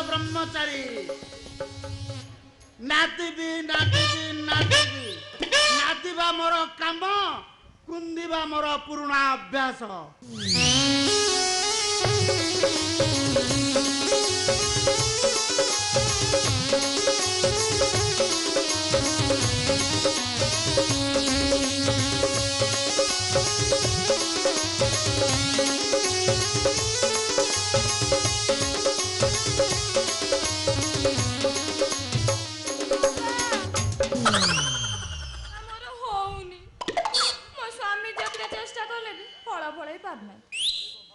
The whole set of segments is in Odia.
ब्रह्मचारी नातिबी नातिबी नातिबी नातिबा मोर काम कुंदिबा मोर पुरुणा अभ्यास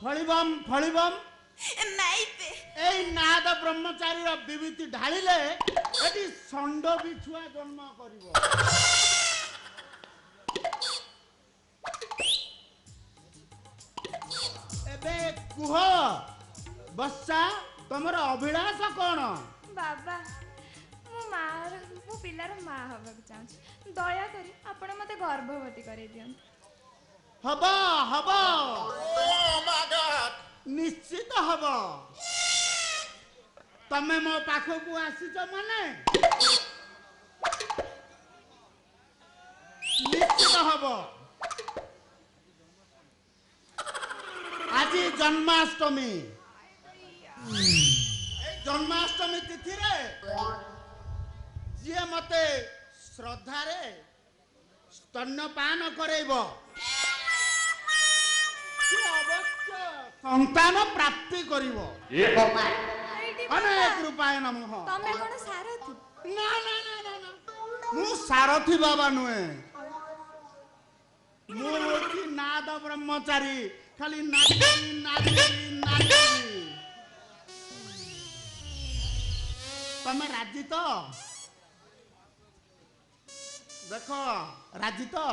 फलिबम फलिबम ए नाद ब्रह्मचारी विभूति ढालिले एटी षंड बिछुआ जन्म करिवो एबे कुह बच्चा तमर अभिलाष कोन बाबा मो पिलार माँ हवा चाहूँ दया करी आपण मते गर्भवती करे दियन हबा हबा निश्चित हब तमे मो पाखकु आसीच माने निश्चित हब आज जन्माष्टमी जन्माष्टमी तिथि रे जे मते श्रद्धा रे स्तन्यपान करेइबो संतान प्राप्ति करिवो अनेक रूपाय नमः तमे कोन सारथी ना ना ना ना ना मु सारथी बाबा नुए मु होती नाद ब्रह्मचारी खाली नादी नादी नादी तमे राजी तो देखो राजी तो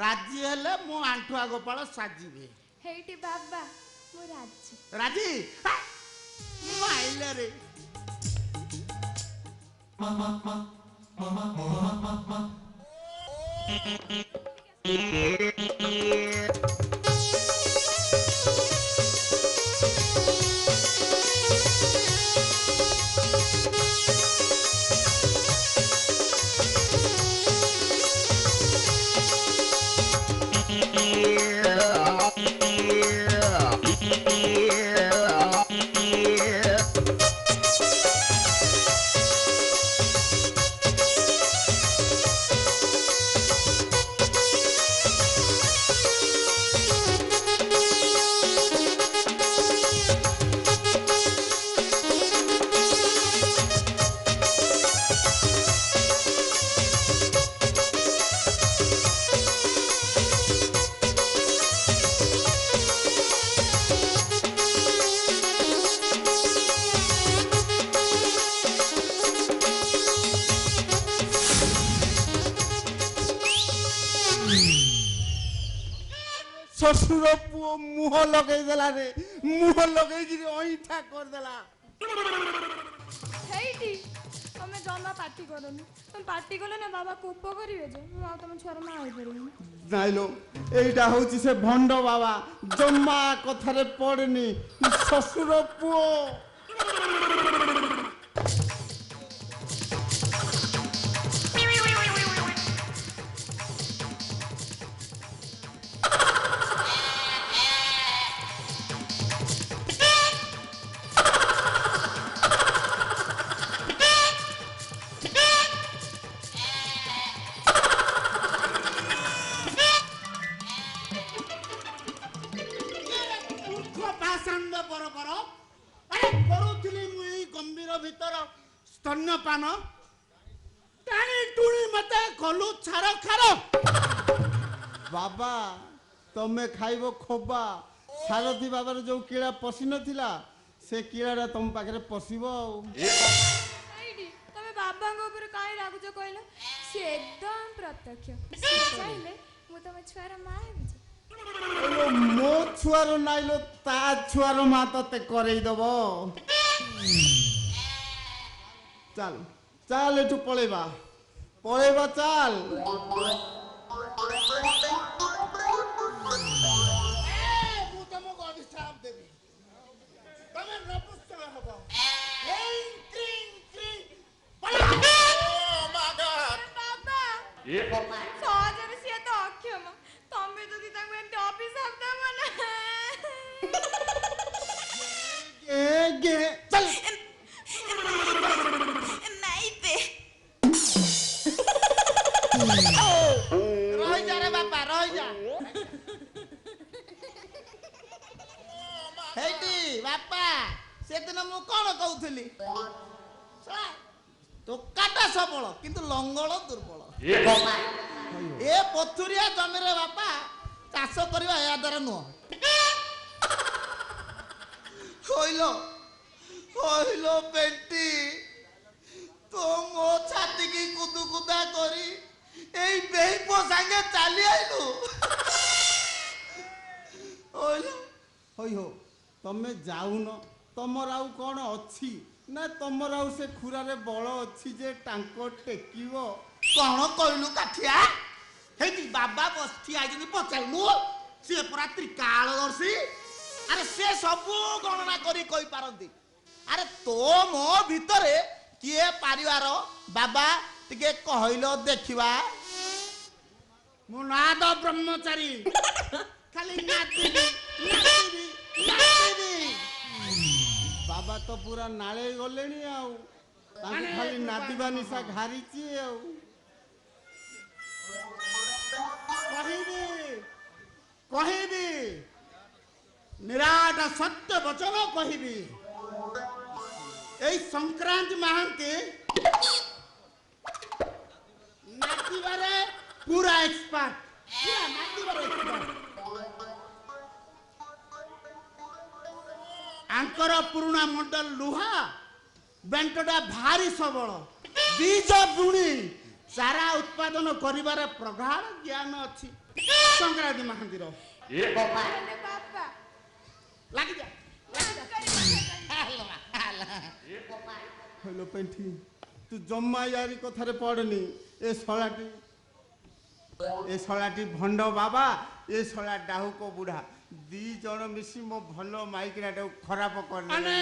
राजी हेले मु आंठुआ गोपाल साजिबे हेटी बाबा मु राजी राजी माइले रे ससुर पुओ मुह लगे देला रे मुह लगे कि ओइठा कर देला हेटी तमे जमा पार्टी करनी तुम पार्टी कले ना बाबा कोप करिवे जे मु आ तुम छोरा मा होई परबी नाइलो एइटा होची से भंड बाबा जम्मा कथारे पड़नी ससुर पुओ स्तन्यपान टाणी टुणी मते कलु छार खार बाबा तमे खाइबो खोबा सारथी बाबार जो कीड़ा पसी नथिला से कीड़ा तुम पाखरे पसिबो तमे बाबा को ऊपर काई रागुजो कहलो से एकदम प्रत्यक्ष चाहिले मु तमे छुआर मां हेबे मो छुआर नाइलो ता छुआर मां तते करई दबो चल चल एठू पळेबा चल मु तमको अभिशाप देबी तमे नपुंसक हबो एई ବାପା ସେଦିନ ମୁଁ କଣ କହୁଥିଲି ଟୋକାଟା ସବଳ କିନ୍ତୁ ଲଙ୍ଗଳ ଦୁର୍ବଳ। ଏ ପଥୁରିଆ ଜମିରେ ବାପା ଚାଷ କରିବା ଏହା ଦ୍ୱାରା ନୁହଁ। କହିଲ ପେଣ୍ଟି ତୁ ମୋ ଛାତିକି କୁଦୁକୁଦା କରି ଏଇ ବେଇପ ସାଙ୍ଗେ ଚାଲି ଆଇଲୁ। ହୋ ତମେ ଯାଉନ, ତମର ଆଉ କଣ ଅଛି ନା ତମର ଆଉ ସେ ଖୁରାରେ ବଳ ଅଛି ଯେ ଟାଙ୍କ ଟେକିବ? କଣ କହିଲୁ କାଠିଆ? ହେଇଟି ବାବା ବସିଠି ଆଇଛନ୍ତି ପଚାରୁନୁ, ସିଏ ପୁରା ତ୍ରିକାଳଦର୍ଶୀ। ଆରେ ସେ ସବୁ ଗଣନା କରି କହିପାରନ୍ତି। ଆରେ ତୋ ମୋ ଭିତରେ କିଏ ପାରିବାର ବାବା ଟିକେ କହିଲ ଦେଖିବା। ମୋ ନାଁ ତ ବ୍ରହ୍ମଚାରୀ। ଖାଲି ନାଚିବି। ବାବା ତ ପୁରା ନାଳେଇ ଗଲେଣି ଆଉ, ତାଙ୍କୁ ଖାଲି ନାଦିବା ନିଶା ଘାରିଛି ଆଉ। କହିବି ନିରାଟ ସତ୍ୟ ବଚନ କହିବି। ଏଇ ସଂକ୍ରାନ୍ତି ମହାନ୍ତି ନାଚିବାରେ ପୁରା ଏକ୍ସପର୍ଟ। ଆଙ୍କର ପୁରୁଣା ମଡେଲ ଲୁହା ବେଣ୍ଟଟା ଭାରି ସବଳ। ବୀଜ ବୁଣି ଚାରା ଉତ୍ପାଦନ କରିବାର ପ୍ରଗାଢ଼ ଜ୍ଞାନ ଅଛି ସଂକ୍ରାନ୍ତି ମହାନ୍ତିର। ଲାଗିଯା ହେଲୋ ପେଣ୍ଠି, ତୁ ଜମା ୟାରି କଥାରେ ପଡ଼ନି। ଏ ଶଳାଟି ଭଣ୍ଡ ବାବା, ଏ ଶଳା ଡାହୁକ ବୁଢ଼ା, ଦି ଜଣ ମିଶି ମୋ ଭଲ ମାଇକିନାଟାକୁ ଖରାପ କରିଦେଲେ।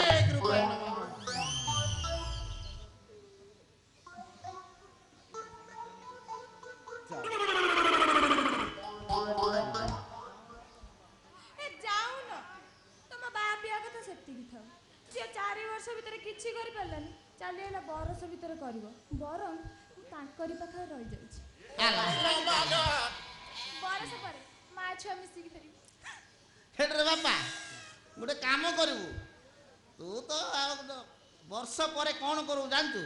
ଯାଉନ, ତମ ବାହା ପିଆ କଥା ସେତିକି ଥାଉ। ସିଏ 4 ବର୍ଷ ଭିତରେ କିଛି କରିପାରିଲାନି, ଚାଲିଗଲା ବରଷ ଭିତରେ କରିବ। ବରଂ ମୁଁ ତାଙ୍କରି ପାଖରେ ରହିଯାଉଛି। ବରଷ ପରେ ମା ଛୁଆ ମିଶିକି ଫେରିବୁ। ହେଡରେ ବାପା ଗୋଟେ କାମ କରିବୁ, ତୁ ତ ବର୍ଷ ପରେ କଣ କରିବୁ ଜାଣିଛୁ?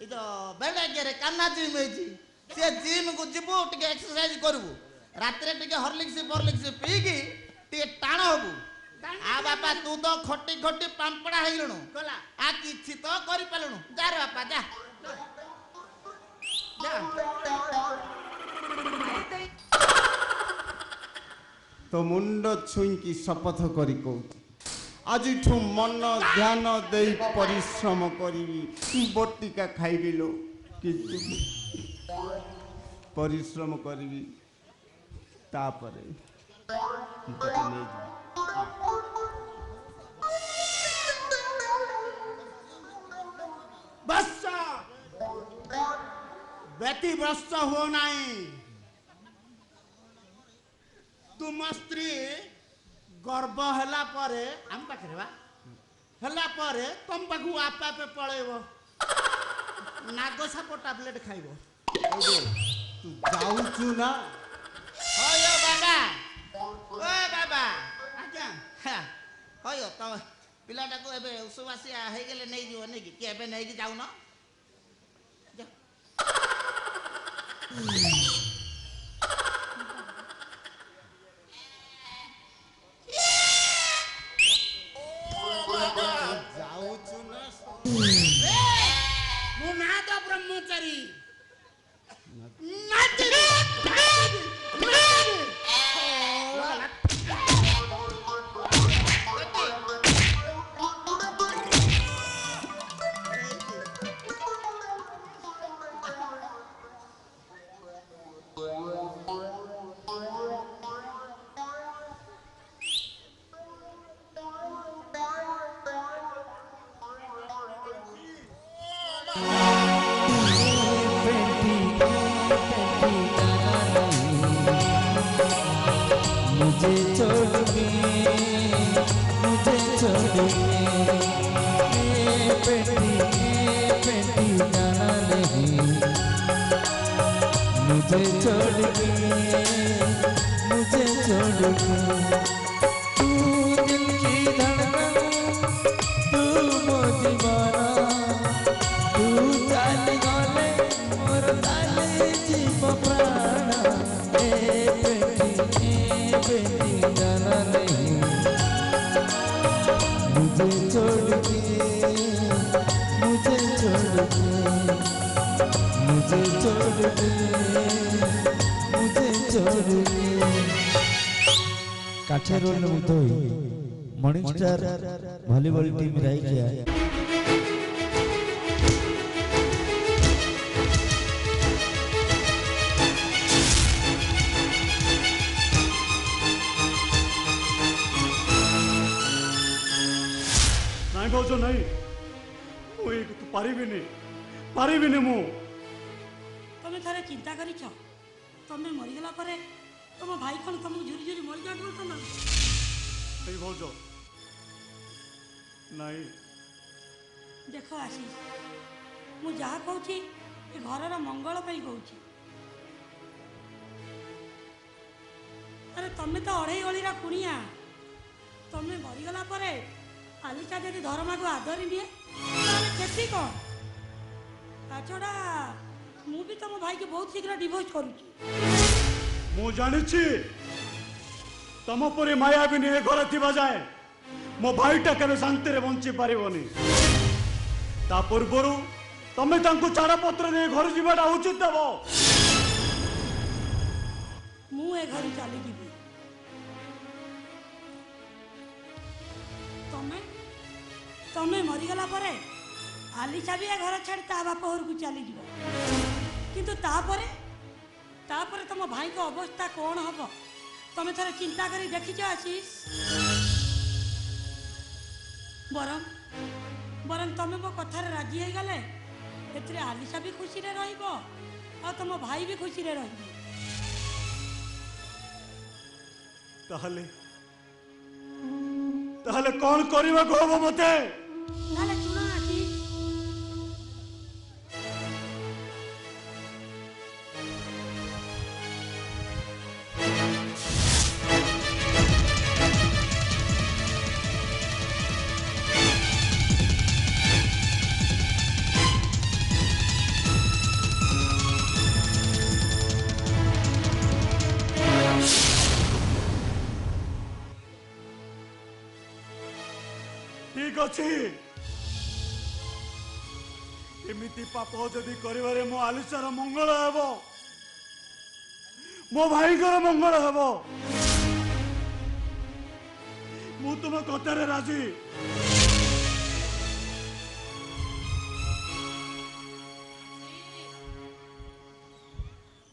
ଏଇ ତ ବେଡାଗିଆରେ କାହ୍ନା ଜିମ୍ ହେଇଛି, ସେ ଜିମ୍କୁ ଯିବୁ, ଟିକେ ଏକ୍ସରସାଇଜ କରିବୁ, ରାତିରେ ଟିକେ ହରଲିକ୍ସ ପିଇକି ଟିକେ ଟାଣ ହବୁ। ଆ ବାପା ତୁ ତ ଖଟି ଖଟି ପାମ୍ପଡା ହେଇଗଲୁଣୁ, ଆ କିଛି ତ କରିପାରିଲୁଣୁ। ଯା ରେ ବାପା ଯା। ତ ମୁଣ୍ଡ ଛୁଇଁକି ଶପଥ କରି କହୁଛି, ଆଜିଠୁ ମନ ଧ୍ୟାନ ଦେଇ ପରିଶ୍ରମ କରିବି। ବଟିକା ଖାଇବି ଲୋ, କିନ୍ତୁ ପରିଶ୍ରମ କରିବି। ତାପରେ ନେଇଯିବି। ବ୍ୟତିବ୍ରସ୍ତ ହୁଅ ନାହିଁ। ତୁମ ସ୍ତ୍ରୀ ଗର୍ଭ ହେଲା ପରେ ଆମ ପାଖରେ ହେଲା ପରେ ତମ ପାଖକୁ ଆପେ ଆପେ ପଳେଇବ। ନାଗ ସାପ ଟାବଲେଟ ଖାଇବ। ତୁ ଯାଉଛୁ ନା? ବାବା ଆଜ୍ଞା ହୟ ତ ପିଲାଟାକୁ ଏବେ ଉଷୁବାସିଆ ହେଇଗଲେ ନେଇଯିବ ନେଇକି, କି ଏବେ ନେଇକି ଯାଉନ? ଯାଉଛୁ ନା? ମୋ ନାଁ ତ ବ୍ରହ୍ମଚାରୀ। मुझे छोड़ के तू दिल की धड़कन मुझे छोड़ के मुझे छोड़ के मुझे छोड़ के मुझे छोड़ के काठे रोल मुदोई मॉर्निंग स्टार वॉलीबॉल टीम राइकिया ନାଇଁ ଭାଉଜ ନାଇଁ ମୁଁ ଏଇ ତୁ ପାରିବିନି ମୁଁ ତମେ ଥରେ ଚିନ୍ତା କରିଛ ତମେ ମରିଗଲା ପରେ ତମ ଭାଇ କ'ଣ ତମକୁ ଝୁରି ଝୁରି ମରିଯାଉଥିବ ତ ନା ଏଇ ଭାଉଜ ନାଇଁ ଦେଖ ଆଶିଷ ମୁଁ ଯାହା କହୁଛି ଏ ଘରର ମଙ୍ଗଳ ପାଇଁ କହୁଛି ଆରେ ତମେ ତ ଅଢ଼େଇ ଅଳିର କୁଣିଆ ତମେ ମରିଗଲା ପରେ ଆଲିକା ଯଦି ଧର୍ମାକୁ ଆଦରି ନିଏ ତାହେଲେ କ୍ଷତି କ'ଣ ତା ଛଡ଼ା ମୁଁ ବି ତମ ଭାଇକି ବହୁତ ଶୀଘ୍ର ଡିଭୋର୍ସ କରୁଛି ମୁଁ ଜାଣିଛି ତମ ପରି ମାୟାବିନୀ ଏ ଘରେ ଥିବା ଯାଏ ମୋ ଭାଇଟା କେବେ ଶାନ୍ତିରେ ବଞ୍ଚି ପାରିବନି ତା ପୂର୍ବରୁ ତମେ ତାଙ୍କୁ ଚାଡ଼ପତ୍ର ଦେଇ ଘରୁ ଯିବାଟା ଉଚିତ ହେବ ମୁଁ ଏ ଘରୁ ଚାଲିଯିବି ତମେ ମରିଗଲା ପରେ ଆଲିସା ବି ଏ ଘର ଛାଡ଼ି ତା ବାପ ଘରକୁ ଚାଲିଯିବ କିନ୍ତୁ ତାପରେ ତମ ଭାଇଙ୍କ ଅବସ୍ଥା କ'ଣ ହବ ତମେ ଥରେ ଚିନ୍ତା କରି ଦେଖିଛ ଆଶିଷ ବରଂ ତମେ ମୋ କଥାରେ ରାଜି ହେଇଗଲେ ଏଥିରେ ଆଲିସା ବି ଖୁସିରେ ରହିବ ଆଉ ତମ ଭାଇ ବି ଖୁସିରେ ରହିବ ତାହେଲେ କ'ଣ କରିବାକୁ ହବ ମତେ ତାହେଲେ ଶୁଣ ଆଶିଷ ଠିକ ଅଛି ଏମିତି ପାପ ଯଦି କରିବାରେ ମୋ ଆଲିସାର ମଙ୍ଗଳ ହେବ ମୋ ଭାଇଙ୍କର ମଙ୍ଗଳ ହେବ ମୁଁ ତୁମ କଥାରେ ରାଜି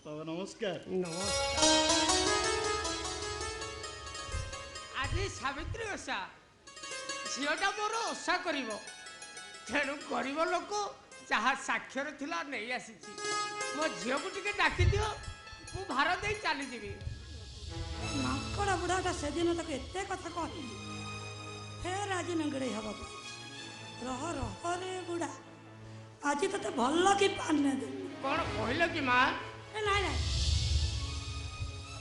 ବାବା ନମସ୍କାର ଆଜି ସାବିତ୍ରୀ ଓଷା ଝିଅଟା ମୋର ଓଷା କରିବ ତେଣୁ ଗରିବ ଲୋକ ଯାହା ସାକ୍ଷର ଥିଲା ନେଇ ଆସିଛି ମୋ ଝିଅକୁ ଟିକେ ଡାକିଦିଅ ମୁଁ ଭାର ଦେଇ ଚାଲିଯିବି ମାଙ୍କଡ଼ ବୁଢ଼ାଟା ସେଦିନ ତାକୁ ଏତେ କଥା କହିଲି ଫେର ଆଜି ନଙ୍ଗଡ଼େଇ ହବାକୁ ରହରେ ବୁଢ଼ା ଆଜି ତତେ ଭଲ କି ପାନେ ଦେବି କ'ଣ କହିଲ କି ମା ନାଇଁ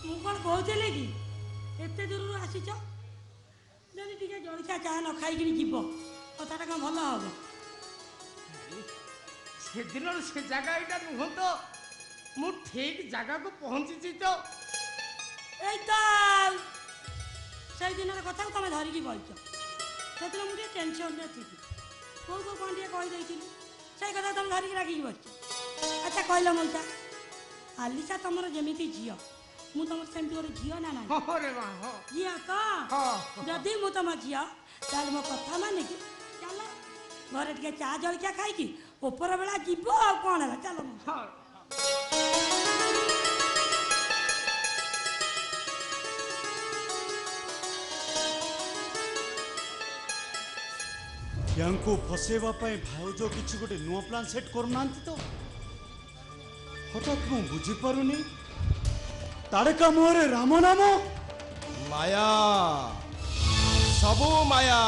ମୁଁ କ'ଣ କହୁଥିଲି କି ଏତେ ଦୂରରୁ ଆସିଛ ଯଦି ଟିକେ ଜଳଖିଆ ଚା ନ ଖାଇକିରି ଯିବ କଥାଟା କ'ଣ ଭଲ ହବ ସେଦିନର ସେ ଜାଗା ଏଇଟା ନୁହଁ ତ ମୁଁ ଠିକ ଜାଗାକୁ ପହଞ୍ଚିଛି ତ ଏଇ ତ ସେଇ ଦିନର କଥାକୁ ତମେ ଧରିକି ବଇଛ ସେଦିନ ମୁଁ ଟିକେ ଟେନସନ୍ରେ ଥିଲି କୋଉ କ'ଣ ଟିକେ କହିଦେଇଥିଲି ସେଇ କଥା ତମେ ଧରିକି ରାଖିକି ବସିଛ ଆଚ୍ଛା କହିଲ ମଉସା ଆଲିସା ତମର ଯେମିତି ଝିଅ ମୁଁ ତମର ସେମିତି ଗୋଟେ ଝିଅ ନା ନାହିଁ ଝିଅ ତ ଯଦି ମୁଁ ତମ ଝିଅ ତାହେଲେ ମୋ କଥା ମାନିକି ଚାଲ ଘରେ ଟିକେ ଚା ଜଳଖିଆ ଖାଇକି ଉପର ବେଳା ଯିବ ଆଉ କ'ଣ ହେଲା ଚାଲ ୟାଙ୍କୁ ଫସେଇବା ପାଇଁ ଭାଉଜ କିଛି ଗୋଟେ ନୂଆ ପ୍ଲାନ୍ ସେଟ୍ କରୁନାହାନ୍ତି ତ ହଠାତ୍ ମୁଁ ବୁଝିପାରୁନି ତାଡ଼କା ମୁହଁରେ ରାମ ନାମ ମାୟା ସବୁ ମାୟା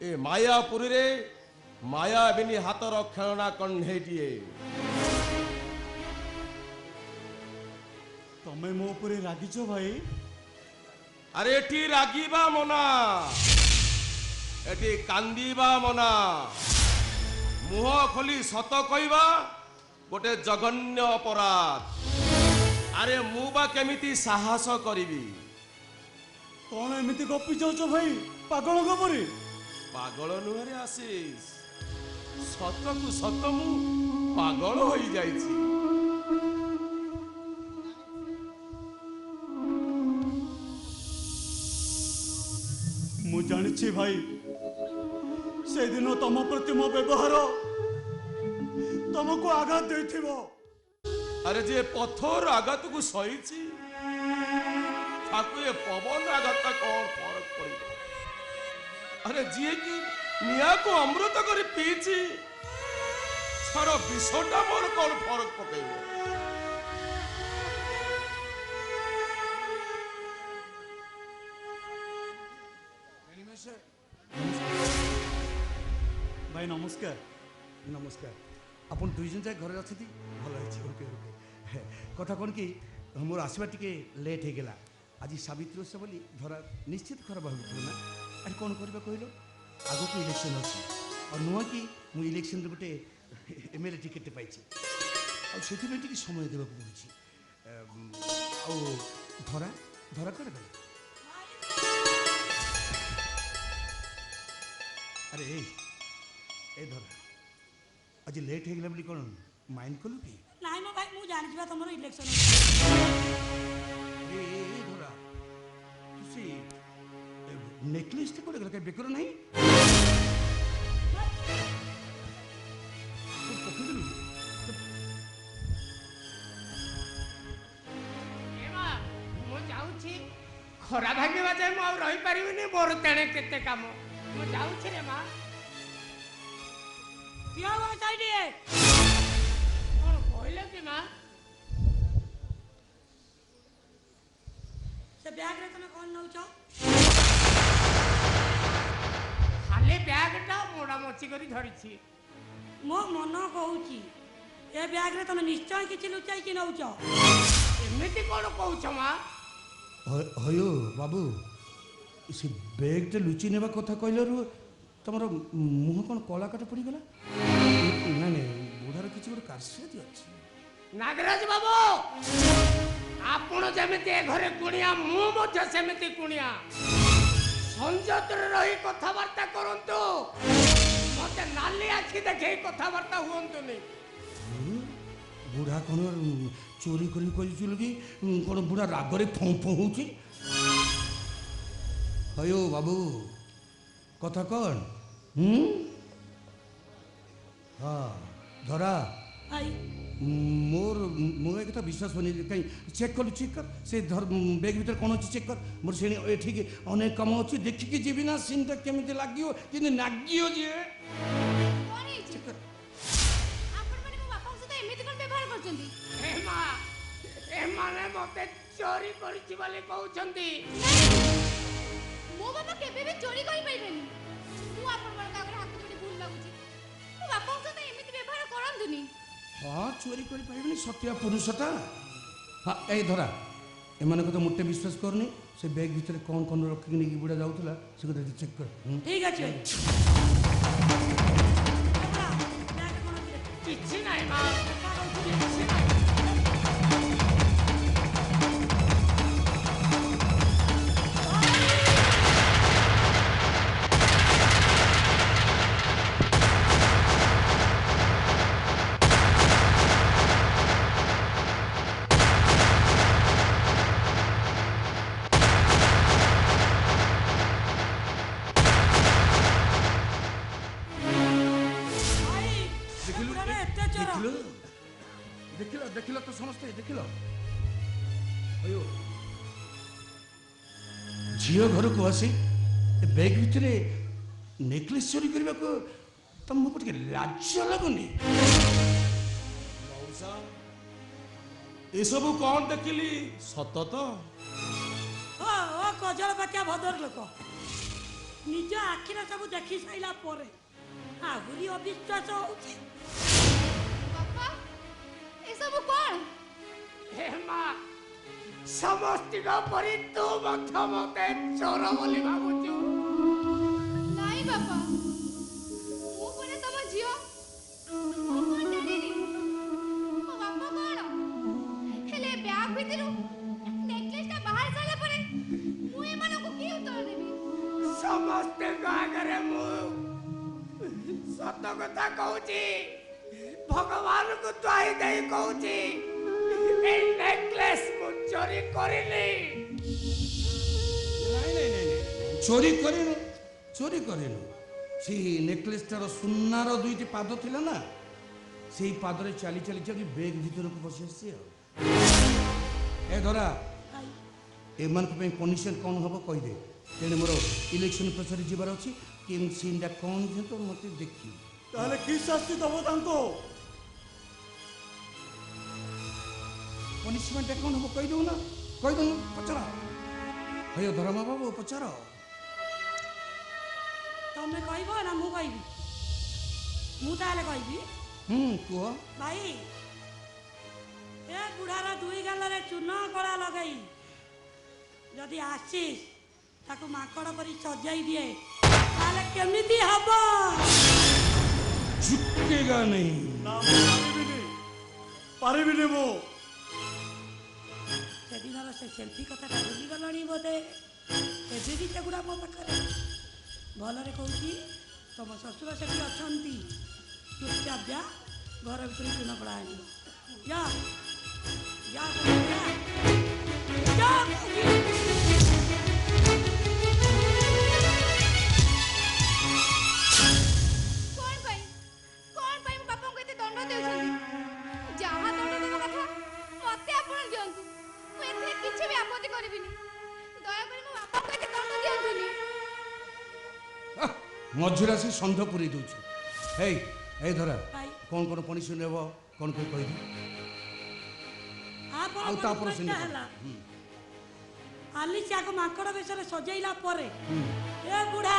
ଏ ମାୟାପୁରୀରେ ମାୟାବିନୀ ହାତର ଖେଳଣା କଣ୍ଢେଇଟିଏ ତମେ ମୋ ଉପରେ ରାଗିଛ ଭାଇ ଆରେ ଏଠି ରାଗିବା ମନା ଏଠି କାନ୍ଦିବା ମନା ମୁହଁ ଖୋଲି ସତ କହିବା ଗୋଟେ ଜଘନ୍ୟ ଅପରାଧ ଆରେ ମୁଁ ବା କେମିତି ସାହସ କରିବି କ'ଣ ଏମିତି ଗପି ଯାଉଛ ଭାଇ ପାଗଳଙ୍କ ପରି। ପାଗଳ ନୁହେଁରେ ଆଶିଷ, ସତକୁ ସତ ମୁଁ ପାଗଳ ହୋଇଯାଇଛି। ମୁଁ ଜାଣିଛି ଭାଇ, ସେଦିନ ତମ ପ୍ରତି ମୋ ବ୍ୟବହାର ତମକୁ ଆଘାତ ଦେଇଥିବ। ଆରେ ଯେ ପଥର ଆଘାତକୁ ସହିଛି ତାକୁ ଏ ପବନ ଆଘାତ କଣ ଫରକ ପଡିବ? ଆରେ ଯିଏ କି ନିଆଁକୁ ଅମୃତ କରି ପିଇଛି ତାର ବିଷଟା ମୋର କଣ ଫରକ ପକେଇବ? ଭାଇ ନମସ୍କାର। ନମସ୍କାର। ଆପଣ ଦୁଇ ଜଣ ଯାଏ ଘରେ ଅଛନ୍ତି? ଭଲ ହେଇଛି। Okay okay. କଥା କ'ଣ କି ମୋର ଆସିବା ଟିକେ ଲେଟ୍ ହେଇଗଲା। ଆଜି ସାବିତ୍ରୀ ଓଷା ବୋଲି ଧରା ନିଶ୍ଚିତ ଖରାପ ଭାବୁଥିବ ନା? ଆରେ କ'ଣ କରିବା କହିଲ, ଆଗକୁ ଇଲେକ୍ସନ୍ ଅଛି। ଆଉ ନୁହଁ କି ମୁଁ ଇଲେକ୍ସନ୍ରେ ଗୋଟେ MLA ଟିକେଟ୍ ପାଇଛି, ଆଉ ସେଥିପାଇଁ ଟିକେ ସମୟ ଦେବାକୁ ପଡ଼ୁଛି। ଆଉ ଧରା ଧରା କୁଆଡ଼େ ଗଲା? ଆରେ ଏ ଧରା, ଆଜି ଲେଟ୍ ହେଇଗଲା ବୋଲି କ'ଣ ମାଇଣ୍ଡ କଲୁ କି? ନାଇଁ ମୋ ଭାଇ, ମୁଁ ଜାଣିଛି ବା ତମର ଇଲେକ୍ସନ୍। ଧରା, ତୁ ସେ ନେକଲେସ୍ଟା କୁଆଡ଼େ ଗଲା? କାହିଁ ବେକର ନାହିଁ? ପକେଇଦେଲୁ? ମୁଁ ଯାଉଛି, ଖରା ଭାଙ୍ଗିବା ଯାଏ ମୁଁ ଆଉ ରହିପାରିବିନି। ମୋର ତେଣେ କେତେ କାମ, ମୁଁ ଯାଉଛି ରେ ମା। କିଏ ହବ ସାଇଡିଏ? କଣ କହିଲେ କି ମା? ସେ ବ୍ୟାଗ୍ରେ ତମେ କ'ଣ ନଉଛ? ଖାଲି ବ୍ୟାଗ୍ଟା ମୋଡ଼ା ମଚି କରି ଧରିଛି। ମୋ ମନ କହୁଛି ଏ ବ୍ୟାଗ୍ରେ ତମେ ନିଶ୍ଚୟ କିଛି ଲୁଚାଇକି ନଉଛ। ଏମିତି କ'ଣ କହୁଛ ମା? ହୟୋ ବାବୁ, ସେ ବ୍ୟାଗ୍ଟା ଲୁଚି ନେବା କଥା କହିଲାରୁ ତମର ମୁହଁ କ'ଣ କଳା କାଟ ପଡ଼ିଗଲା? ନାଇଁ ନାଇଁ, ବୁଢ଼ାର କିଛି ଗୋଟେ କାର୍ସିୟତ ଅଛି। ନାଗରାଜ ବାବୁ, ଆପଣ ଯେମିତି ଏ ଘରେ କୁଣିଆ, ମୁଁ ମଧ୍ୟ ସେମିତି କୁଣିଆ। ସଂଯତରେ ରହି କଥାବାର୍ତ୍ତା କରନ୍ତୁ, ମତେ ନାଲି ଆଖି ଦେଖେଇ କଥାବାର୍ତ୍ତା ହୁଅନ୍ତୁନି। ବୁଢ଼ା କ'ଣ ଚୋରି କରି କହିଥିଲୁ କି କ'ଣ? ବୁଢ଼ା ରାଗରେ ଫଁ ଫଁ ହଉଛି। ହୟୋ ବାବୁ, କଥା କ'ଣ? ହଁ ଧରା, ମୋର ମୁଁ ଏ କଥା ବିଶ୍ୱାସ ହଉନି। କାହିଁ ଚେକ୍ କଲୁ? ଚେକ୍ କର ସେ ବ୍ୟାଗ୍ ଭିତରେ କ'ଣ ଅଛି, ଚେକ୍ କର। ମୋର ସେଣି ଏଠିକି ଅନେକ କାମ ଅଛି, ଦେଖିକି ଯିବି ନା ସିନ୍ଟା କେମିତି ଲାଗିବ, କେମିତି ନାଗିବ ଯେ। ଚେକ୍ କର। ଆପଣମାନେ ମୋ ବାପାଙ୍କ ସହିତ ଏମିତି କ'ଣ ବ୍ୟବହାର କରୁଛନ୍ତି? ଏମାନେ ମତେ ଚୋରି କରିଛି ବୋଲି କହୁଛନ୍ତି। ମୋ ବାପା କେବେ ବି ଚୋରି କରିପାରିବେନି। ମୁଁ ଆପଣମାନଙ୍କ ଆଗରେ ହାତ ଯୋଡ଼ି ଭୁଲ ଲାଗୁଛି, ମୋ ବାପାଙ୍କ ସହିତ ଏମିତି ବ୍ୟବହାର କରନ୍ତୁନି। ହଁ, ଚୋରି କରିପାରିବେନି, ସତ୍ୟ ପୁରୁଷଟା। ହଁ ଏଇ ଧରା, ଏମାନଙ୍କ ତ ମୋଟେ ବିଶ୍ୱାସ କରୁନି। ସେ ବ୍ୟାଗ୍ ଭିତରେ କ'ଣ କ'ଣ ରଖିକି ନେଇକି ବୁଢ଼ା ଯାଉଥିଲା, ସେ କଥା ଚେକ୍ କର। ଠିକ୍ ଅଛି। କିଛି ନାହିଁ ମା, କିଛି ନାହିଁ। ଦେଖିଲ ତ ସମସ୍ତେ, ଦେଖିଲ? ଝିଅ ଘରକୁ ଆସି ବ୍ୟାଗ୍ ଭିତରେ ନେକଲେସ୍ ଚୋରି କରିବାକୁ ତମକୁ ଟିକେ ଲାଜ ଲାଗୁନି? ଏସବୁ କ'ଣ ଦେଖିଲି, ସତ ତ? ଓ କଜଳ ପାତିଆ ଭଦ୍ର ଲୋକ, ନିଜ ଆଖିରେ ସବୁ ଦେଖି ସାରିଲା ପରେ ଆହୁରି ଅବିଶ୍ୱାସ ହଉଛି। ଏସବୁ କ'ଣ? ହେ ମା, ସମସ୍ତିଙ୍କ ପରି ତୁ ମଧ୍ୟ ମତେ ଚୋର ବୋଲି ଭାବୁଛୁ? ନାଇଁ ବାପା, ମୁଁ ପରା ତମ ଝିଅ, ମୁଁ କ'ଣ ଜାଣିନି ମୋ ବାପା କ'ଣ? ହେଲେ ବ୍ୟାଗ୍ ଭିତରୁ ନେକଲେସ୍ଟା ବାହାରି ସାରିଲା ପରେ ମୁଁ ଏମାନଙ୍କୁ କି ଉତ୍ତର ଦେବି? ସମସ୍ତ ସତ କଥା କହୁଛି ଭଗବାନଙ୍କୁ ଦ୍ୱାହି ଦେଇ କହୁଛି এই নেকলেস ମୁଁ ଚୋରି କରିନି। ଚୋରି କରିନୁ ଚୋରି କରିନୁ ସେଇ ନେକଲେସଟାର ସୁନାର ଦୁଇଟି ପାଦ ଥିଲା ନା ସେଇ ପାଦରେ ଚାଲି ଚାଲି ଚାଲି ବେଗ ଭିତରକୁ ପଶି ଆସିଛି ଆଉ। ଏ ଧରା ଏମାନଙ୍କ ପାଇଁ ପନିସମେଣ୍ଟ କ'ଣ ହେବ କହିଦେ ତେଣୁ ମୋର ଇଲେକ୍ସନ ପ୍ରଚାର ଯିବାର ଅଛି କେମିତି ସିନ୍ଟା କ'ଣ ଯେହେତୁ ମୋତେ ଦେଖିବୁ। ତାହେଲେ କି ଶାସ୍ତି ଦବ ତାଙ୍କୁ? ପନିସମେଣ୍ଟଟା କ'ଣ ହେବ କହିଦେବୁ ନା କହିଦେବୁ ପଚାର ହୟ ଧରମା ବାବୁ ପଚାର। ତମେ କହିବ ନା ମୁଁ କହିବି? ମୁଁ ତାହେଲେ କହିବି। କୁହ ଭାଇ ଏ ବୁଢ଼ାର ଦୁଇ ଗାଲରେ ଚୂନ କଳା ଲଗାଇ ଯଦି ଆସିସ୍ ତାକୁ ମାଙ୍କଡ଼ ପରି ସଜାଇ ଦିଏ ତାହେଲେ କେମିତି ହବ? ଝୁକେଗା ନାହିଁ। ପାରିବିନି ମୁଁ। ସେଦିନର ସେ ସେଲ୍ଫି କଥାଟା ଭୁଲିଗଲଣି ବୋଧେ। ଏବେ ବି ସେଗୁଡ଼ା ମୋ ପାଖରେ। ଭଲରେ କହୁଛି ତମ ଶ୍ୱଶୁର ସେଠି ଅଛନ୍ତି ଚୁପଚାପ ଯା ଘର ଭିତରେ ଚୂନ କଳା ଆଣିବ। ଯା ଯା ଯା ମଝିରେ ଆସି ଷଣ୍ଢ ପୁରେଇ ଦେଉଛୁ। ହେଇ ଏଇ ଧରା କ'ଣ କ'ଣ ପନିସମେଣ୍ଟ ହେବ କ'ଣ କ'ଣ କହିବି ଆଉ ତାପରେ ହେଲା ଆଲିସିଆକୁ ମାଙ୍କଡ଼ ବେଶରେ ସଜେଇଲା ପରେ ଏ ବୁଢ଼ା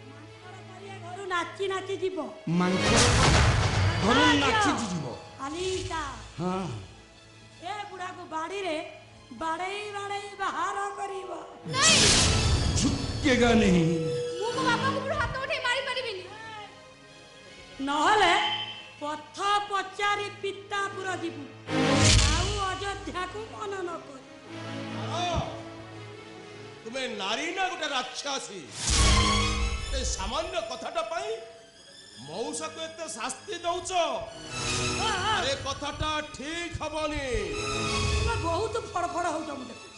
ମାଙ୍କଡ଼ ପରିଆ ଘରୁ ନାଚି ନାଚି ଯିବ। ଘରୁ ନାଚି ଯିବ ଆଲିସା ଏ ବୁଢ଼ାକୁ ବାଡ଼ିରେ ବାଡ଼େଇ ବାଡ଼େଇ ବାହାର କରିବ। ଝୁକେଗା ନାହିଁ। ମୁଁ ମୋ ବାପାଙ୍କୁ ପୁରା ହାତ ଉଠେଇ ମାରି ପାରିବିନି। ନହେଲେ ପଥ ପଚାରି ପିତାପୁର ଯିବୁ ଆଉ ଅଯୋଧ୍ୟାକୁ ମନ ନ କରୁ। ତୁମେ ନାରୀ ନା ଗୋଟେ ରାକ୍ଷସୀ ଏ ସାମାନ୍ୟ କଥାଟା ପାଇଁ ମଉସାକୁ ଏତେ ଶାସ୍ତି ଦଉଛ? ଆରେ କଥାଟା ଠିକ ହବନି। ତୁମେ ବହୁତ ଫଡଫଡ ହଉଛ ମୁଁ ଦେଖୁଛି।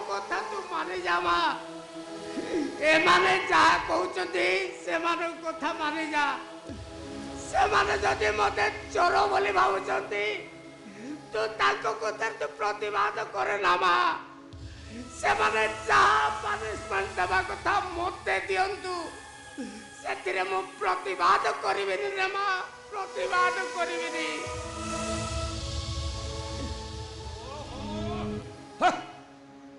କଥା ତୁ ମାନି ଯା ମା। ଏମାନେ ଯାହା କହୁଛନ୍ତି ସେମାନଙ୍କ କଥା ମାନି ଯା। ସେମାନେ ଯଦି ମତେ ଚୋର ବୋଲି ଭାବୁଛନ୍ତି ତୁ ତାଙ୍କ କଥାରେ ତୁ ପ୍ରତିବାଦ କରେ ନା ମା। ସେମାନେ ଯାହା ପନିସମେଣ୍ଟ ଦେବା କଥା ମତେ ଦିଅନ୍ତୁ ସେଥିରେ ମୁଁ ପ୍ରତିବାଦ କରିବିନି ରେ ମା। ପ୍ରତିବାଦ କରିବିନି।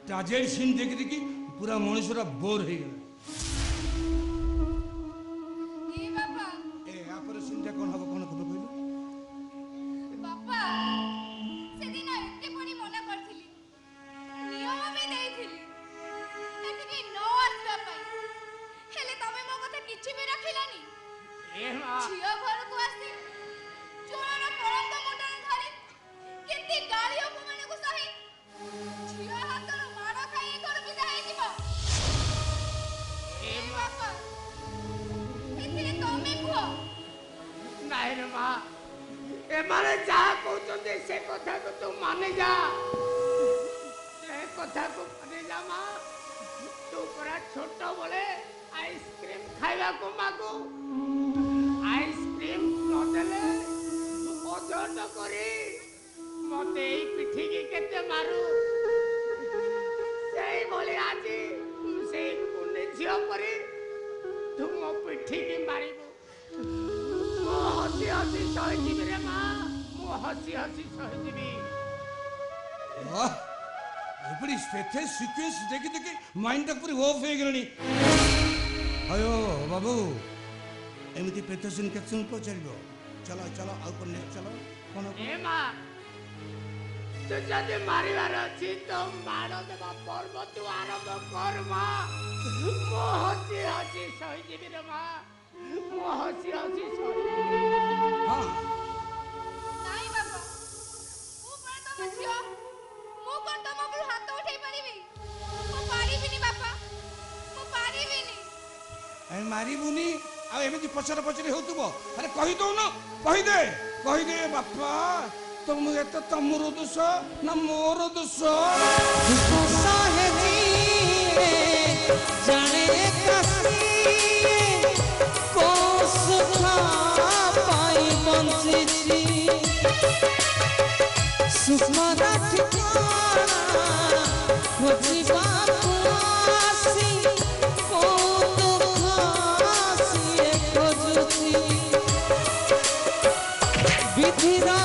ट्राजेडी सीन देखी देखी पूरा मनुष्य बोर हो गया। एमाने जहाँ कहते से कथा को तू माने जा। से कथा को माने जा माँ। तू पूरा छोटा बोले आइसक्रीम खाइबा को मागो। आइसक्रीम न देले ओजन करे मते ही पिठी की केते मारू। सेई बोले आजी सेई पुण्य झियो परे तू मो पिठी की मारिबो। ହସି ସହିଯିବି ରେ ମା ମୁଁ ହସି ହସି ସହିଯିବି ଏପରି ସ୍ପେଥେ ସିକ୍ୱେନ୍ସ ଦେଖି ଦେଖି ମାଇଣ୍ଡଟା ପୁରା ଅଫ୍ ହେଇଗଲାଣି ଆୟୋ ବାବୁ ଏମିତି ପେଥେସିନ୍ କେତେ ସମୟ ପଚାରିବ ଚଲ ଚଲ ଆଉ କ'ଣ ନେକ୍ସଟ ଚଲ କ'ଣ ଏ ମା ତୁ ଯଦି ମାରିବାର ଅଛି ତ ମାଡ଼ ଦେବା ପର୍ବ ତୁ ଆରମ୍ଭ କର ମା ମୁଁ ହସି ହସି ସହିଯିବି ରେ ମା ମୁଁ ହସି ହସି ସହିଯିବି ହଁ ନାଇଁ ବାପା ମୁଁ ପରା ତମ ଝିଅ ମୁଁ କ'ଣ ତମ ଉପରୁ ହାତ ଉଠେଇ ପାରିବି ମୁଁ ପାରିବିନି ବାପା ମୁଁ ପାରିବିନି ଆମେ ମାରିବୁନି ଆଉ ଏମିତି ପଚରା ପଚରି ହେଉଥିବ ଆରେ କହିଦଉନ କହିଦେ ବାପା तुम ये तो तमर दोष ना मोर दोष जाने को सुखा पाई बंसी सुखमरा ठिकाना खोजिबा आसी को दुखासी खोजुती विधिरा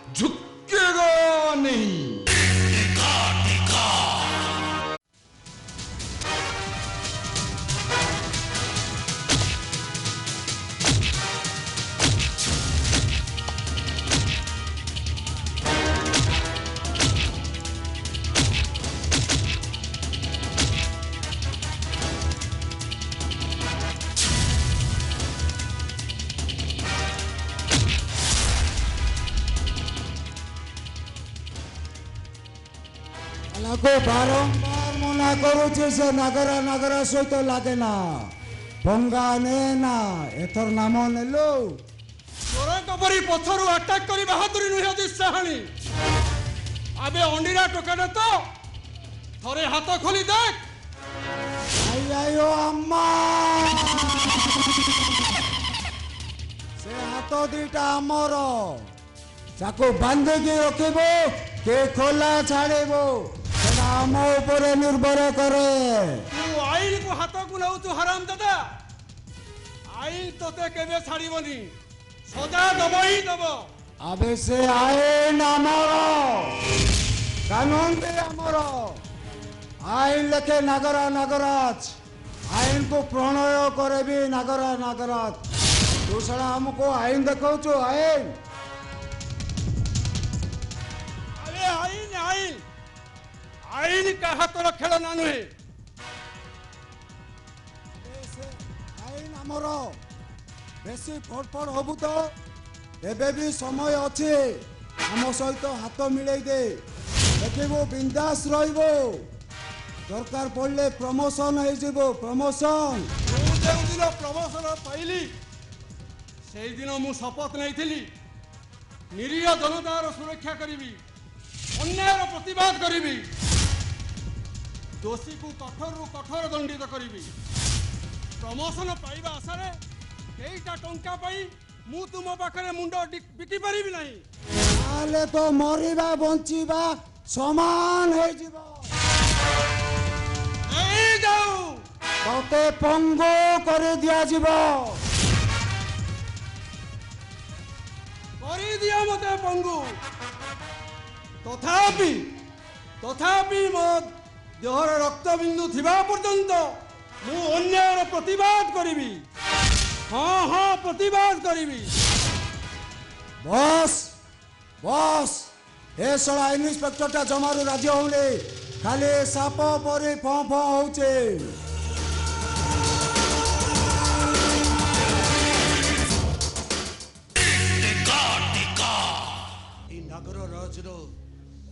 झुकेगा नहीं बारंबार मना करुचे से नगर नगर सहित लगे ना भंगा ने ना एथर नाम नेलो चोरक परी पथर अटैक करी बहादुरी नुहे अदी साहाणी आबे अंडीरा टोकाने तो थरे हाथ खोली देख आयो अम्मा से हाथ दीटा आमर चाको बांधिकी रखिबो के खोला छाड़िबो आम ऊपर निर्भर करे तू आईन को हाथ को लाऊ तू हराम दादा आईन तोते केबे छाड़ीबनी सजा दबो ही दबो अबे से आईन आमर कानून भी आमर आईन लेखे नागरा नागराज आईन को प्रणय करे भी नागरा नागराज तू साला हमको आईन देखौछु आईन अरे आईन आईन आईन का हाथर खेल ना नुहे आईन आमर बेसी फड़फड़ हबु तो एबे भी समय अच्छे आम सहित हाथ मिलाई दे देखिबो बिंदास रहिबो दरकार पड़ले प्रमोशन हो जिवो प्रमोशन जो दिन प्रमोशन पाइली से दिन मु शपथ नहीं निरीह जनतार सुरक्षा करी अन्यायर प्रतिवाद करी दोषी को कठोर कठोर दंडित करी प्रमोशन पाइबा आशा कईटा टंका पाई मु तुम पाखे मुंड बिकी पारि नहीं तो मरिबा बंचिबा समान हो जिवो नहीं जाऊ तोते पंगो कर दिया जिवो करी दिया मते पंगु तथापि तथापि मो देहर रक्त बिंदु थिबा पर्यंत मु अन्यायर प्रतिवाद करिवि हाँ हाँ प्रतिवाद करिवि बस बस ए सड़ा इन्स्पेक्टर टा जमारू राजी होने खाली साप परी फं फं होचे नगर राजर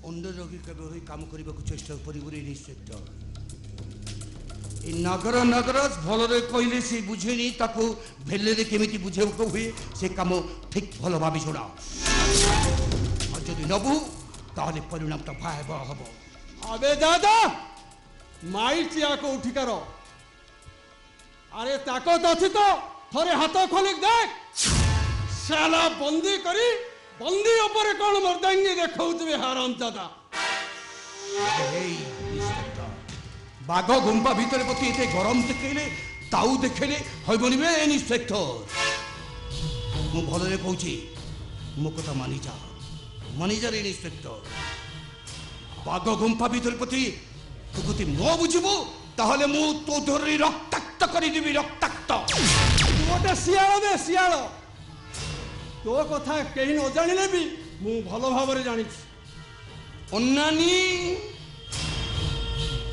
अंडर रही केवल काम करने को चेष्टा करी इन्स्पेक्टर नगर नगराज भलरे कहले से बुझेनी ताको भेले केमिति बुझेबो हुए से काम ठीक भल भावी शुणा और जदि नबु ताहले परिणाम तो भयावह हबो अबे दादा माइल चिया को उठिकार अरे ताकत अच्छी तो थोड़े हाथ खोलिक देख साला बंदी करी बंदी ऊपर कौन मर्दांगी देखौतबे हराम दादा बाघ गुंपा भीतर प्रति एते गरम देखले ताऊ देखले हबनी बे इन्स्पेक्टर मु भलरे कहूची मो कथा मानि जा इन्स्पेक्टर बाघ गुंपा भीतर प्रति तू गति न बुझबो ताहले मु तो धरि रक्ताक्त करि दिबि रक्ताक्त तू गोटे सियाल दे सियाल तो कथा कहीं न जानिले भी मु भल भाव जानी अन्नानी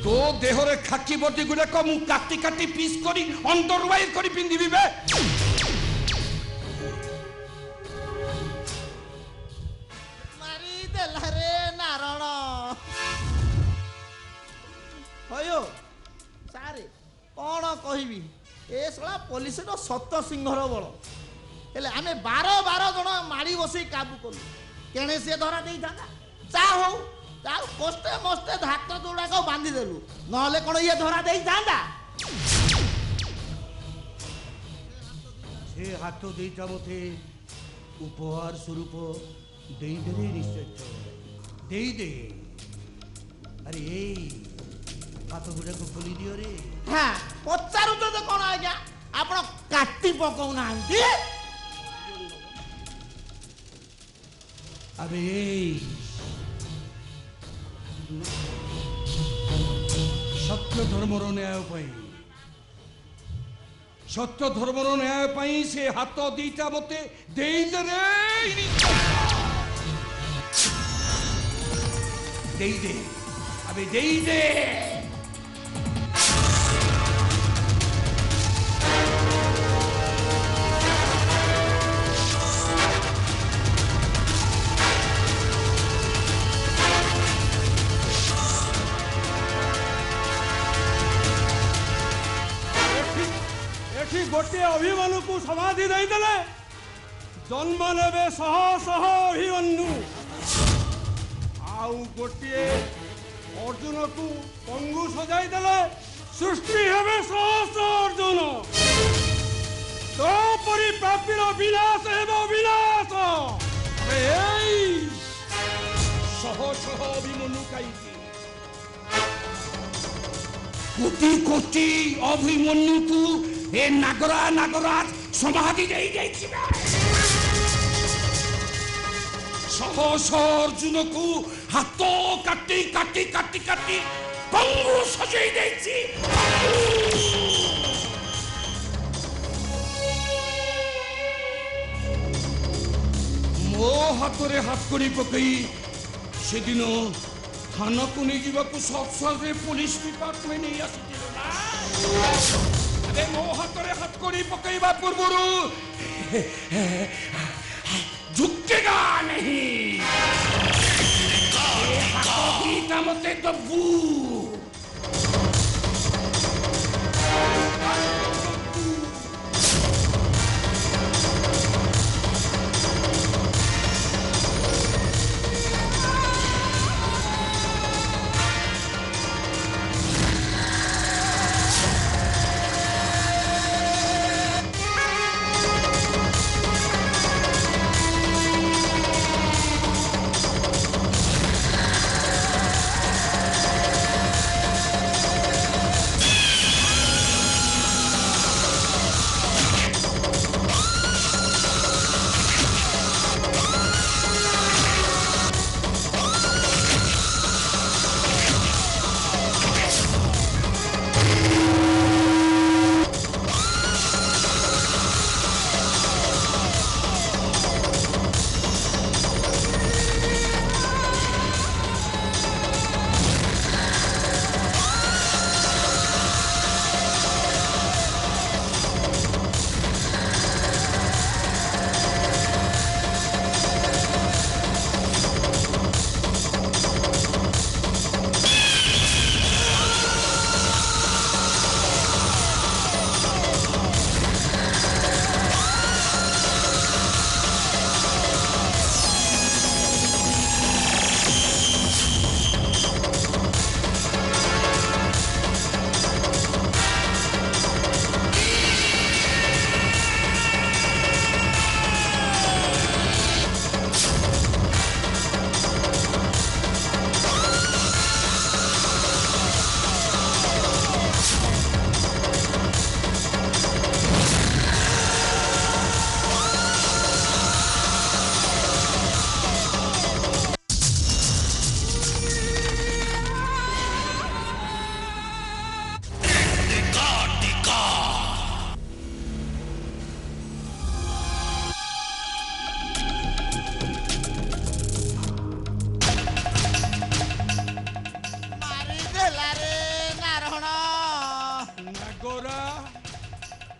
तो देहरे खाकी बर्दी गुड़ाक मु काटी काटी पीस करी अंडरवायर करी पिंधिबी बे मारी देला रे नारायण हयो सारे कौन कहबी ए सला पुलिस रो सत सिंहर बल हेले आमे 12 जन माड़ी बसई काबू कलु केने से धरा देई थाका चा हो ता कष्टे मस्ते धाक जोड़ा को बांधी देलु नहले कोन ये धरा देई थांदा से हाथ देता मते उपहार स्वरूप देई दे इन्स्पेक्टर देई दे अरे ए हाथ गुड़ा को खोली दियो रे हां पचारु तो कोन आज्ञा आपण काटी पकौ नांती अबे सत्य धर्मर न्याय सत्य धर्मर न्याय से हाथ दीटा मते देई दे अबे देई दे गोटे अभिमनु को समाधि दे जन्म ने शह शह अभिमन्यु आउ गोटे अर्जुन को पंगु सजाई देले सृष्टि हेबे शह शह अर्जुन तो परि पापीर विनाश हेबो विनाश शह शह अभिमन्यु काईकी कोटि कोटि अभिमन्यु को ए नागराज समाधि दे शह शह अर्जुन को हाथ काटी काटी काटी काटी पंगु सजाई देछि मो हाथ रे हाथ करी पकई से दिन थाना को नहीं जीवा को सब पुलिस डिपार्टमेंट नहीं आसी अरे मो हाथ रे हाथ करी पकईबा पूर्व झुकेगा नहीं हाथ मते दबू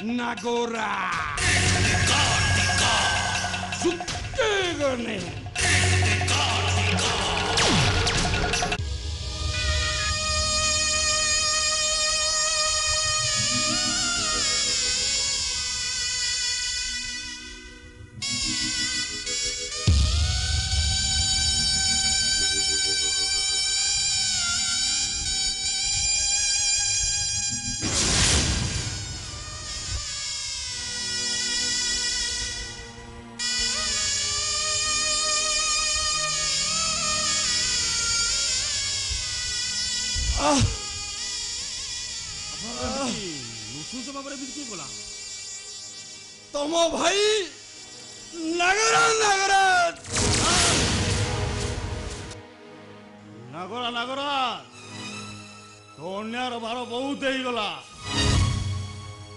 नागोरा झुकेगा नहीं तुम भाई नगरा नगरा नागरा नागरा तो अन्यार भार बहुत ही गला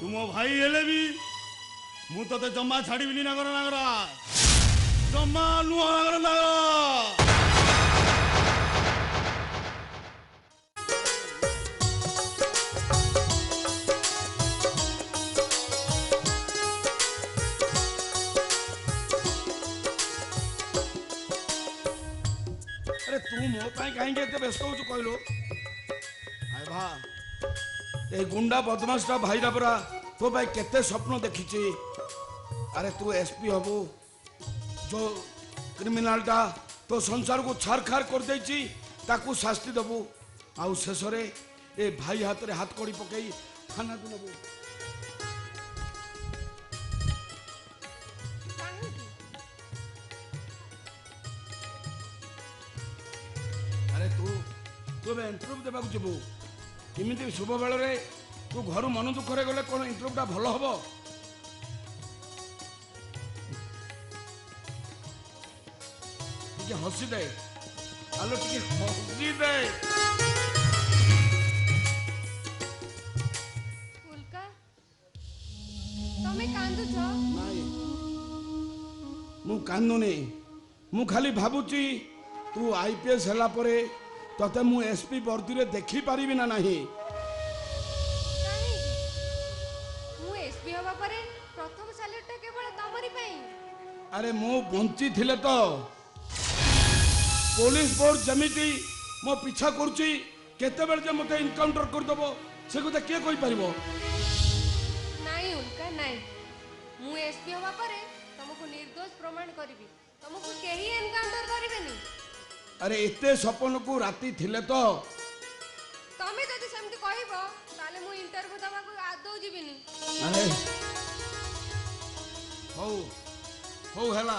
तुम भाई हेले भी मु तते जम्मा छाड़बी नागरा नागरा जम्मा नुह नागरा नागरा तू मो कहीं व्यस्त हो कहलु ए गुंडा बदमाशटा भाईरा परा तो भाई केते स्वप्न देखी अरे तू एसपी हबू जो क्रिमिनालटा तो संसार को छारखार कर देची ताकू शास्ति दबू आउ शेष ए भाई हाथ रे हाथ कड़ी पकई थाना को नबू अरे तू तू इंटरव्यू देवा जीवु इमिति शुभ बेल तू घर मन दुख गले कौन इंटरव्यूटा भल हम हसी दे आलो टी हसी दे मु कांदुनी मु खाली भावुची तू आईपीएस हला परे तते मु एसपी वर्दी रे देखि पारिबी ना नाही मु एसपी होबा परे प्रथम सैल्यूट केवल तमरी पई अरे मु बंची थिले तो पुलिस फोर्स जमिति मो पीछा करुची केतेबेले जे मते इनकाउंटर कर दबो से कथा के कोई परिबो नहीं उनका नहीं मु एसपी हवा परे तुमको निर्दोष प्रमाण करबी तुमको केही एनकाउंटर करबेनी अरे एते सपन को राती थिले तो तमे जदी सेमती कहबो ताले मु इंटरव्यू दबा को आदौ जीबिनी अरे हो हो हैला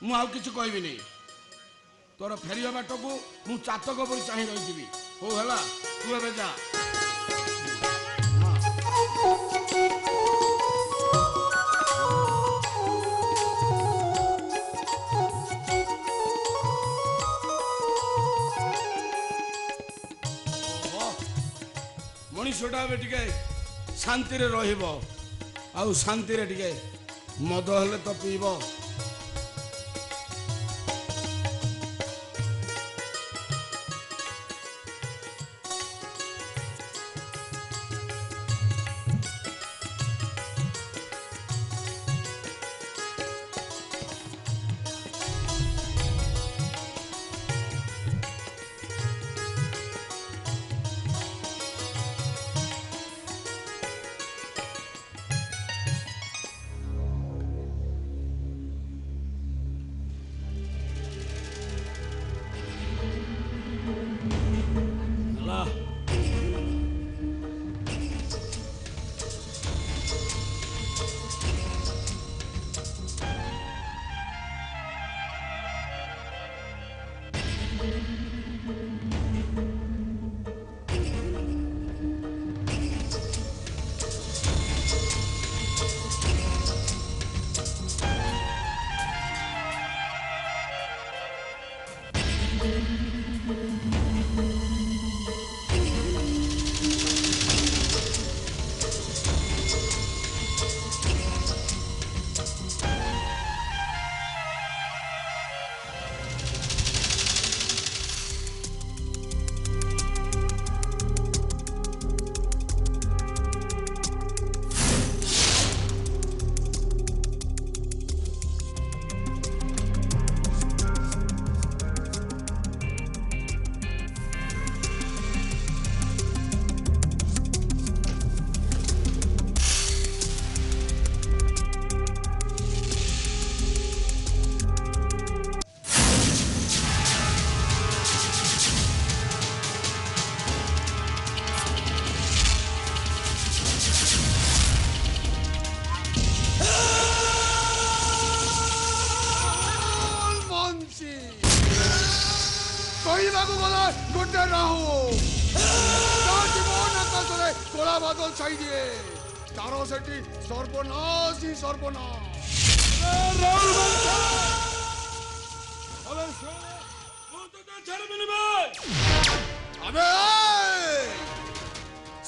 मु आउ किछ कहबी नहीं तोर फेरिया बाट को मु चातक पर चाहि रहिबी हो हैला तू एबे जा मनीषटा ए टिके शांति रे रहिबो आउ शांति रे टिके मद हेले तो पीबो गोटे राहु जीवन आकाशे कला बादल छाई दिए तार सेठी सर्वनाश ही सर्वनाश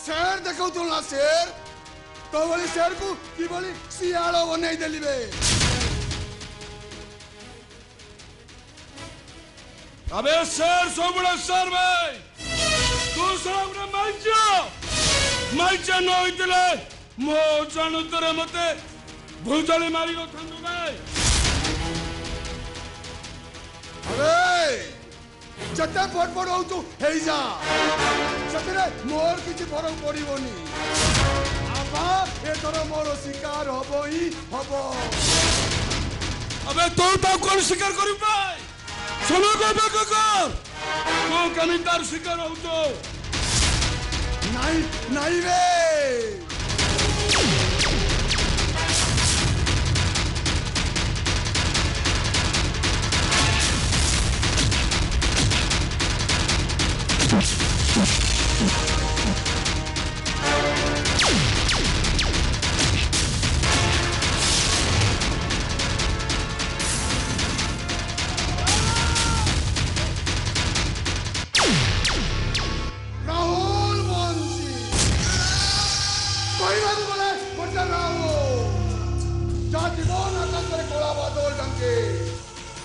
शेर देखो ना शेर तो बोली शेर को कि बोली सियाल बनई देली बे अबे सर सोबड़ा सर भाई तू सबरे माइचा न होइतले मो जानु तरे मते भुजली मारी को थंदु भाई अरे जते फटफट हो तू हेई जा सतरे मोर किछि फरक पड़िबोनी आबा ए तोर मोर शिकार हबो ही हबो अबे तू तो कोन शिकार करू भाई सुनो को को कमी तार शिकार हो तो नहीं नहीं रे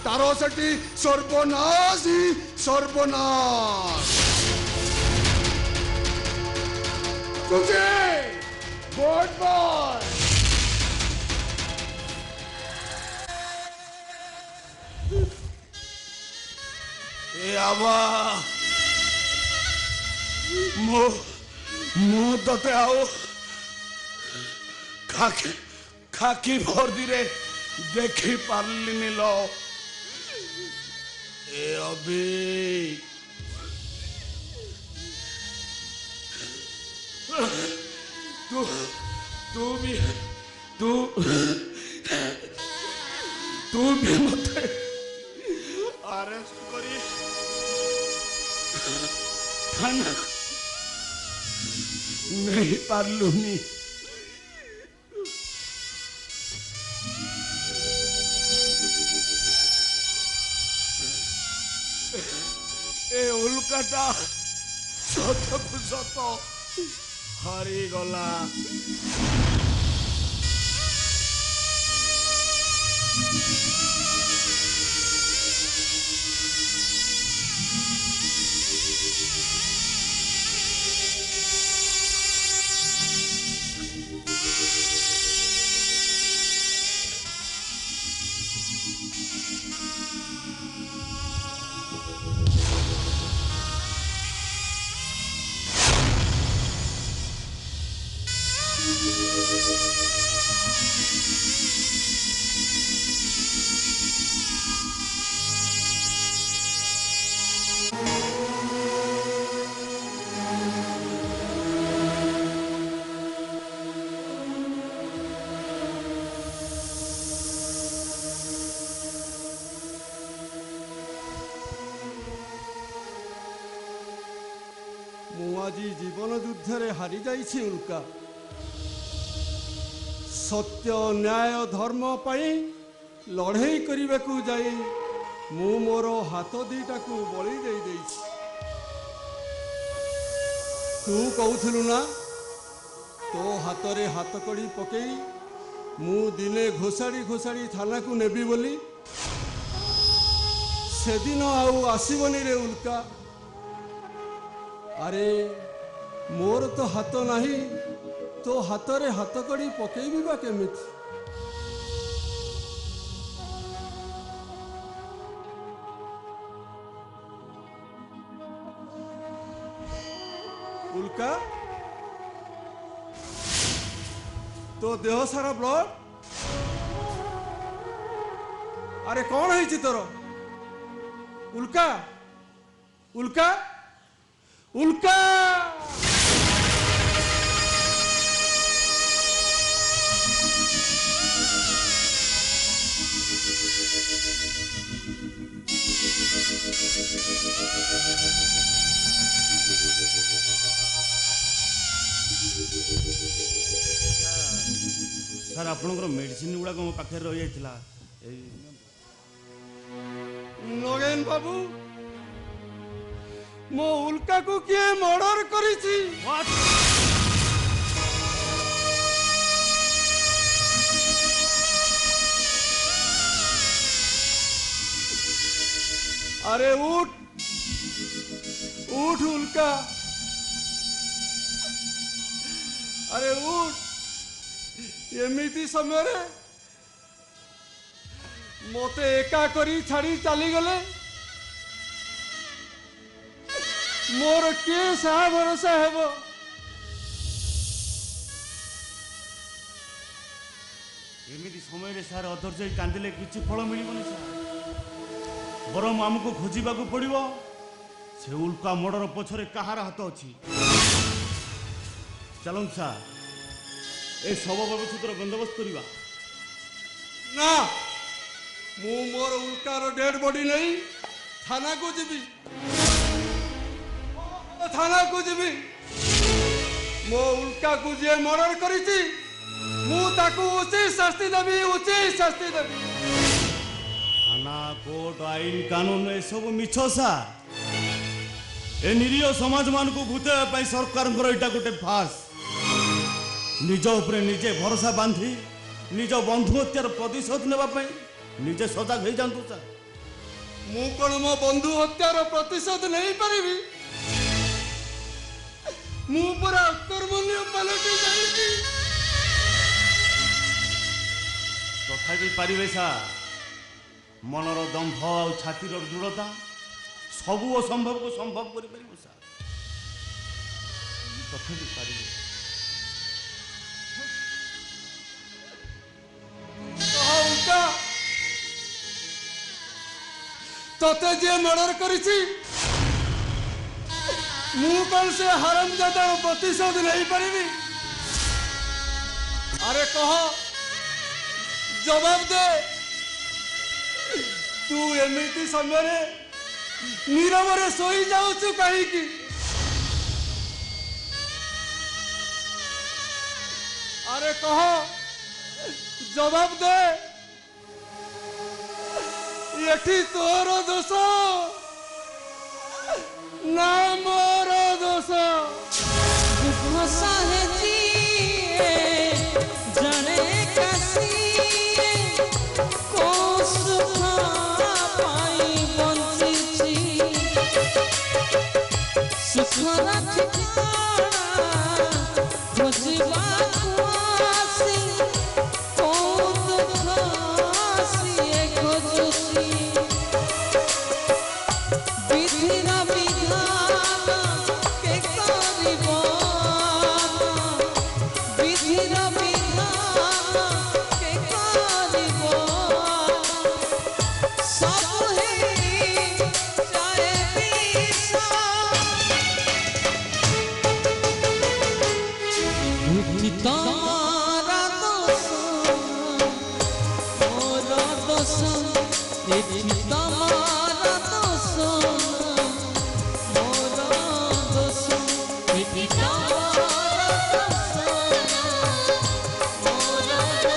तारो सेठी सर्वनाश ही सर्वनाश तुझे गुड बाय ए आवा मो मो तते आओ खाकी भर्दी रे देखी पारलिनी लो ए अभी तू भी मते अरेस्ट करी थाना नहीं पारलुनी ए उल्काटा सतकु सत हारी गला আজি জীবন যুদ্ধরে হারি যাইছি উল্কা সত্য ন্যায় ধর্ম পাই লড়াই করিবাকু যাই মু মোর হাত দুইটাকু বলি দেই দেইছি তু কହୁଥିଲୁ না তো হাতরে হাত কড়ি পকেই মু দিনে ঘোষাড়ি ঘোষাড়ি থানাকু নেবি বলি সেদিন আউ আসিবনি রে উল্কা अरे मोर तो हाथ नहीं तो हाथ रे हाथ कड़ी पकेबी बा केमिति उल्का तो देह सारा ब्लड अरे कौन है तोर उल्का उल्का उल्का सर आपनकर मेडिसिन गुड़ा मो पाखे रही जाइला नगेन बाबू मो उल्का को किए मर्डर करिछि अरे उठ उठ उल्का अरे उठ एमिति समय रे मोते एका करी छाड़ी चली गले मोर के सा भरोसा हेब एमिति समय रे सार अधर्य कांदिले किछि फल मिलिबनी सार बरम आमको खोजिबाकू पड़िबो से उल्का मर्डर पछरे कहार हाथ अछि चलन सार ए सब व्यवस्थितर बंदोबस्त करिबा ना मु मोर उल्कार डेड बॉडी नहीं थाना को जीबी थाना को जीबी मो उल्का को जे मर्डर करिछि मु ताकू उचित शास्ति देबी उचित शास्ति देबी थाना कोर्ट आईन कानून ए सब मिछ सा ए निरीह समाज मान को भूतेबा पई सरकार एटा गोटे फास निज उपरे निजे भरोसा बांधी निज बंधु हत्यार प्रतिशोध नेबा पई निजे सजाग हो जातु सर मु कोन मो बंधु हत्यार प्रतिशोध नहीं पारिबी मु पूरा कर्मण्य पलटी जाइछि तथापि पारिबे सा मनर दंभ आ छातीर दृढ़ता सबू असंभव को संभव कर पारिबो सार तथापि पारिबो तोते जे मर्डर करिछि मु कौन से हरामजादा प्रतिशोध नहीं पारिबी अरे कह जवाब दे तू एमिति समय नीरव सोई जाऊचु कहीं अरे कह जवाब दे ये तोर दोष ना मोर दोष जने कसी को सुख पाई बंची सुख खोजवा आसी को दुख आसी खोजुसी विधिर विधान के करिब विधिर विधान के करिब सब हे जाए तारा दोष मोर दोष तारा दोष मोर दोष तारा दोष मोर दोष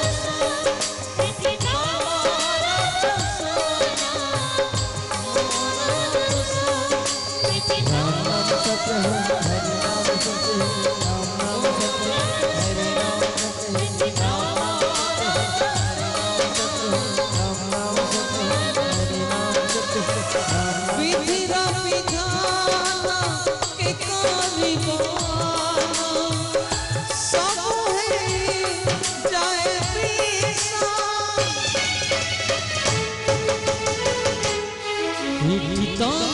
तारा दोष विधिर विधान के करिब सब हे जाए राम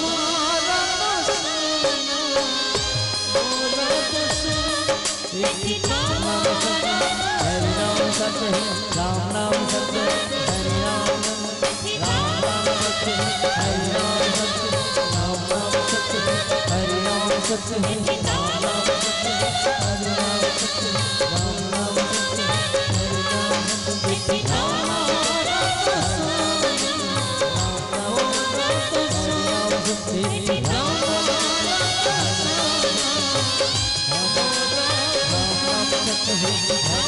नाम सत्य हरि राम राम नाम सत्य हरि राम सत्य राम नाम सत्य हरि राम सत्य राम नाम सत्य हरि राम सत्य राम नाम सत्य हरि राम सत्य राम नाम सत्य